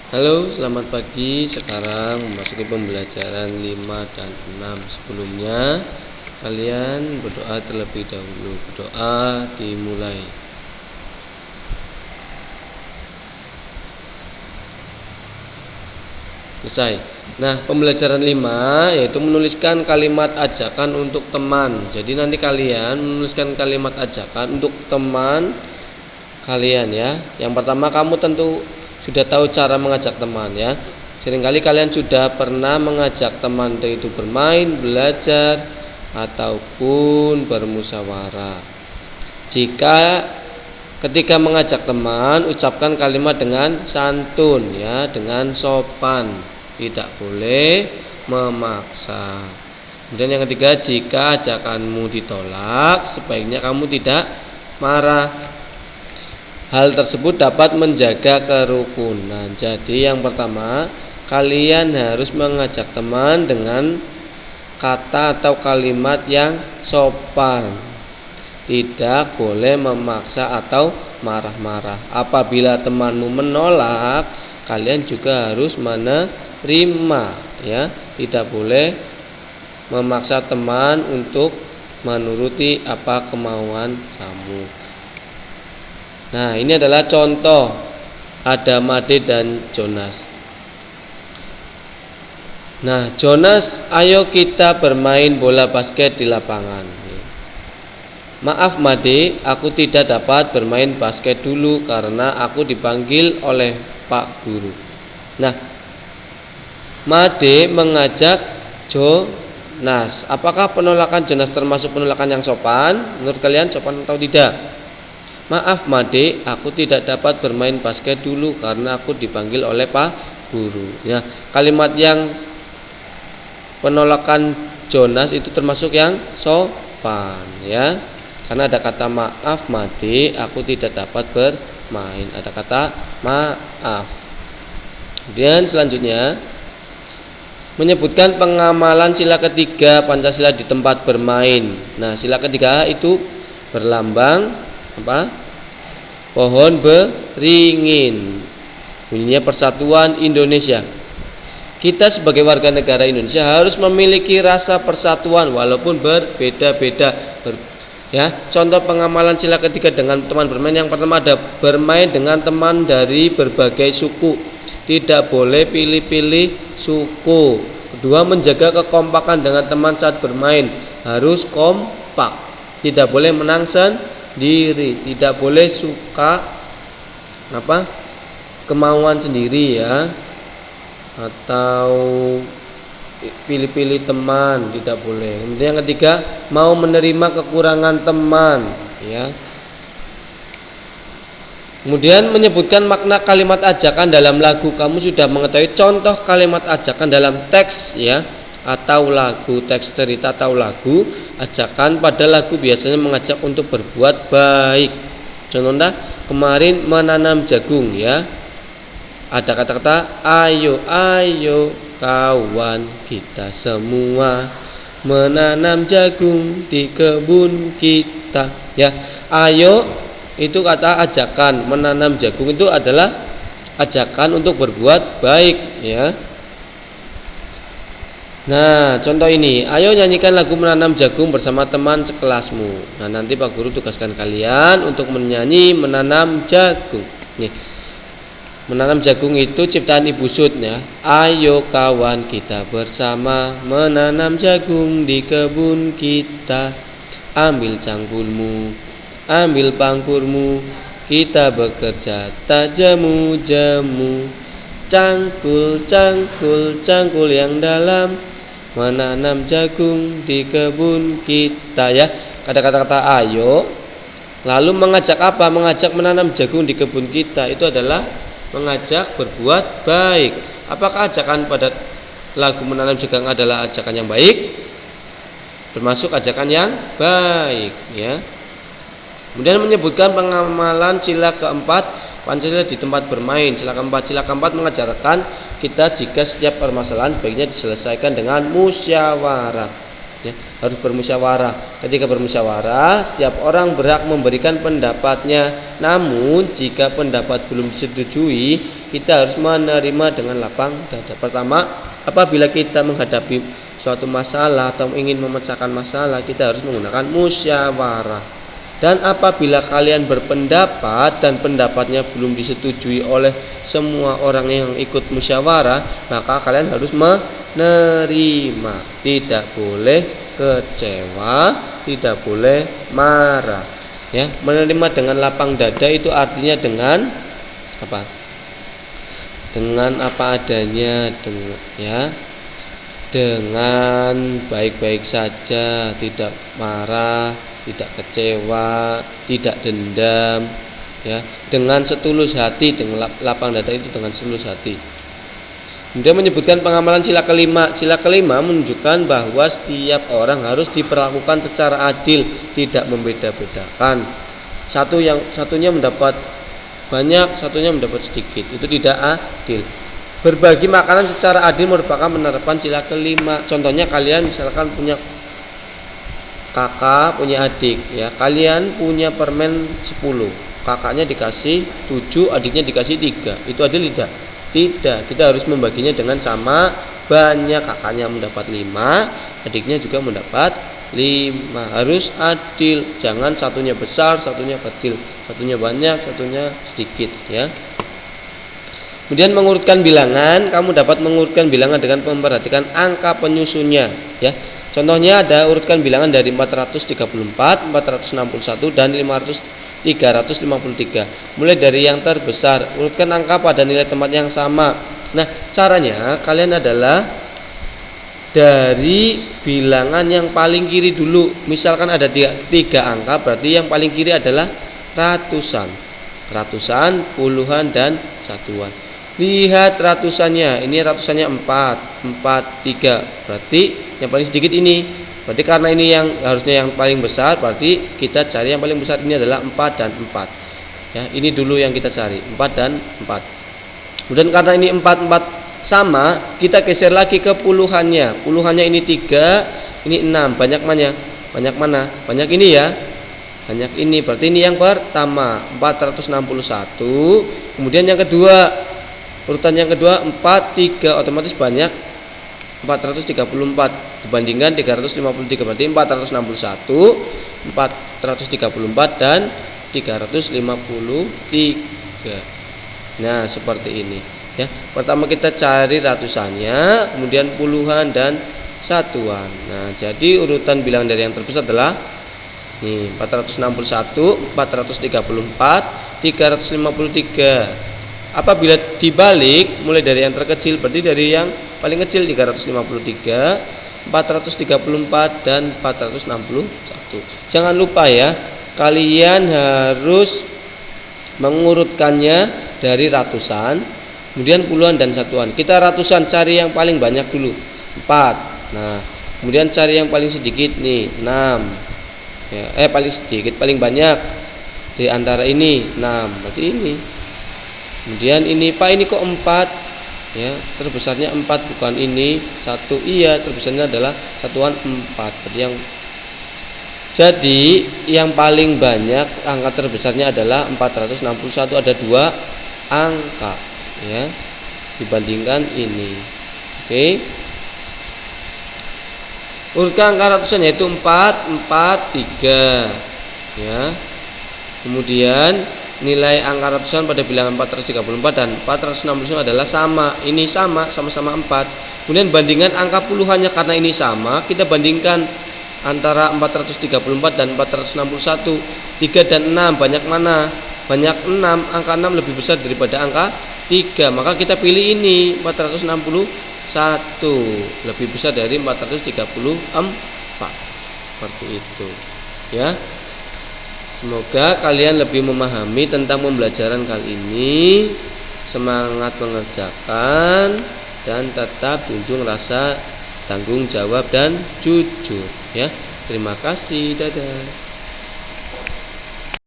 Halo, selamat pagi. Sekarang memasuki pembelajaran 5 dan 6. Sebelumnya, kalian berdoa terlebih dahulu. Berdoa dimulai. Selesai. Nah, pembelajaran 5 yaitu menuliskan kalimat ajakan untuk teman. Jadi nanti kalian menuliskan kalimat ajakan untuk teman kalian ya. Yang pertama, kamu tentu sudah tahu cara mengajak teman ya. Seringkali kalian sudah pernah mengajak teman itu bermain, belajar, ataupun bermusyawarah. Jika ketika mengajak teman, ucapkan kalimat dengan santun ya, dengan sopan. Tidak boleh memaksa. Kemudian yang ketiga, jika ajakanmu ditolak, sebaiknya kamu tidak marah. Hal tersebut dapat menjaga kerukunan. Jadi yang pertama, kalian harus mengajak teman dengan kata atau kalimat yang sopan. Tidak boleh memaksa atau marah-marah. Apabila temanmu menolak, kalian juga harus menerima ya. Tidak boleh memaksa teman untuk menuruti apa kemauan kamu. Nah, ini adalah contoh ada Made dan Jonas. Nah, Jonas, ayo kita bermain bola basket di lapangan. Maaf Made, aku tidak dapat bermain basket dulu karena aku dipanggil oleh Pak Guru. Nah, Made mengajak Jonas. Apakah penolakan Jonas termasuk penolakan yang sopan? Menurut kalian sopan atau tidak? Maaf Made, aku tidak dapat bermain basket dulu karena aku dipanggil oleh Pak Guru. Ya, kalimat yang penolakan Jonas itu termasuk yang sopan ya. Karena ada kata maaf Made, aku tidak dapat bermain. Ada kata maaf. Kemudian selanjutnya menyebutkan pengamalan sila ketiga Pancasila di tempat bermain. Nah, sila ketiga itu berlambang apa? Pohon beringin. Bunyinya Persatuan Indonesia. Kita sebagai warga negara Indonesia harus memiliki rasa persatuan walaupun berbeda-beda. Ya, contoh pengamalan sila ketiga dengan teman bermain yang pertama ada bermain dengan teman dari berbagai suku. Tidak boleh pilih-pilih suku. Kedua, menjaga kekompakan dengan teman saat bermain. Harus kompak. Tidak boleh menang sendiri, tidak boleh suka kemauan sendiri ya, atau pilih-pilih teman, tidak boleh. Kemudian yang ketiga, mau menerima kekurangan teman ya. Kemudian menyebutkan makna kalimat ajakan dalam lagu. Kamu sudah mengetahui contoh kalimat ajakan dalam teks ya, atau lagu, teks cerita atau lagu. Ajakan pada lagu biasanya mengajak untuk berbuat baik. Contohnya kemarin menanam jagung ya. Ada kata-kata ayo ayo kawan kita semua menanam jagung di kebun kita ya. Ayo itu kata ajakan, menanam jagung itu adalah ajakan untuk berbuat baik ya. Nah, contoh ini, ayo nyanyikan lagu menanam jagung bersama teman sekelasmu. Nah, nanti Pak Guru tugaskan kalian untuk menyanyi menanam jagung. Nih, menanam jagung itu ciptaan Ibu Sud ya. Ayo kawan kita bersama menanam jagung di kebun kita. Ambil cangkulmu, ambil pangkurmu, kita bekerja tak jemu-jemu. Cangkul, cangkul, cangkul yang dalam, menanam jagung di kebun kita ya. Ada kata-kata ayo, lalu mengajak apa? Mengajak menanam jagung di kebun kita. Itu adalah mengajak berbuat baik. Apakah ajakan pada lagu menanam jagung adalah ajakan yang baik? Termasuk ajakan yang baik ya. Kemudian menyebutkan pengamalan sila keempat Pancasila di tempat bermain. Sila keempat mengajarkan kita jika setiap permasalahan sebaiknya diselesaikan dengan musyawarah. ya, harus bermusyawarah. Ketika bermusyawarah, setiap orang berhak memberikan pendapatnya. Namun jika pendapat belum disetujui, kita harus menerima dengan lapang dada. Pertama, apabila kita menghadapi suatu masalah atau ingin memecahkan masalah, kita harus menggunakan musyawarah. Dan apabila kalian berpendapat dan pendapatnya belum disetujui oleh semua orang yang ikut musyawarah, maka kalian harus menerima. Tidak boleh kecewa, tidak boleh marah. Ya, menerima dengan lapang dada itu artinya dengan apa? Dengan apa adanya, dengan baik-baik saja, tidak marah, tidak kecewa, tidak dendam, ya, dengan setulus hati. Dengan lapang dada itu dengan setulus hati. Kemudian menyebutkan pengamalan sila kelima. Sila kelima menunjukkan bahwa setiap orang harus diperlakukan secara adil, tidak membeda-bedakan. Satunya mendapat banyak, satunya mendapat sedikit. Itu tidak adil. Berbagi makanan secara adil merupakan penerapan sila kelima. Contohnya kalian misalkan punya kakak, punya adik, ya. Kalian punya permen 10. Kakaknya dikasih 7, adiknya dikasih 3. Itu adil tidak? Tidak. Kita harus membaginya dengan sama banyak. Kakaknya mendapat 5, adiknya juga mendapat 5. Harus adil. Jangan satunya besar, satunya kecil, satunya banyak, satunya sedikit, ya. Kemudian mengurutkan bilangan, kamu dapat mengurutkan bilangan dengan memperhatikan angka penyusunnya, ya. Contohnya ada urutkan bilangan dari 434, 461 dan 353. Mulai dari yang terbesar, urutkan angka pada nilai tempat yang sama. Nah, caranya kalian adalah dari bilangan yang paling kiri dulu. Misalkan ada 3 angka, berarti yang paling kiri adalah ratusan. Ratusan, puluhan dan satuan. Lihat ratusannya, ini ratusannya 4, 3. Berarti yang paling sedikit ini. Berarti karena ini yang harusnya yang paling besar, berarti kita cari yang paling besar. Ini adalah 4 dan 4. Ya, ini dulu yang kita cari, 4 dan 4. Kemudian karena ini 4 sama, kita geser lagi ke puluhannya. Puluhannya ini 3, ini 6. Banyak mana? Banyak mana? Banyak ini ya. Banyak ini. Berarti ini yang pertama, 461. Kemudian yang kedua, urutan yang kedua 4, 3, otomatis banyak 434 dibandingkan 353. Berarti 461, 434 dan 353. Nah, seperti ini, ya. Pertama kita cari ratusannya, kemudian puluhan dan satuan. Nah, jadi urutan bilangan dari yang terbesar adalah nih 461, 434, 353. Apabila dibalik mulai dari yang terkecil, berarti dari yang paling kecil 353, 434 dan 461. Jangan lupa ya, kalian harus mengurutkannya dari ratusan, kemudian puluhan dan satuan. Kita ratusan cari yang paling banyak dulu, 4. Nah, kemudian cari yang paling sedikit nih, 6. Ya, paling sedikit, paling banyak di antara ini 6. Berarti ini. Kemudian ini, Pak, ini kok 4? Ya, terbesarnya 4, bukan ini 1. Iya, terbesarnya adalah satuan 4. Jadi yang paling banyak angka terbesarnya adalah 461. Ada 2 angka, ya, dibandingkan ini. Oke. Urutkan angka ratusan yaitu 4, 4, 3. Ya. Kemudian nilai angka ratusan pada bilangan 434 dan 469 adalah sama. Ini sama-sama 4. Kemudian bandingkan angka puluhannya, karena ini sama, kita bandingkan antara 434 dan 461. 3 dan 6 banyak mana? Banyak 6. Angka 6 lebih besar daripada angka 3. Maka kita pilih ini, 461 lebih besar dari 434. Seperti itu, ya. Semoga kalian lebih memahami tentang pembelajaran kali ini. Semangat mengerjakan dan tetap junjung rasa tanggung jawab dan jujur, ya. Terima kasih, dadah.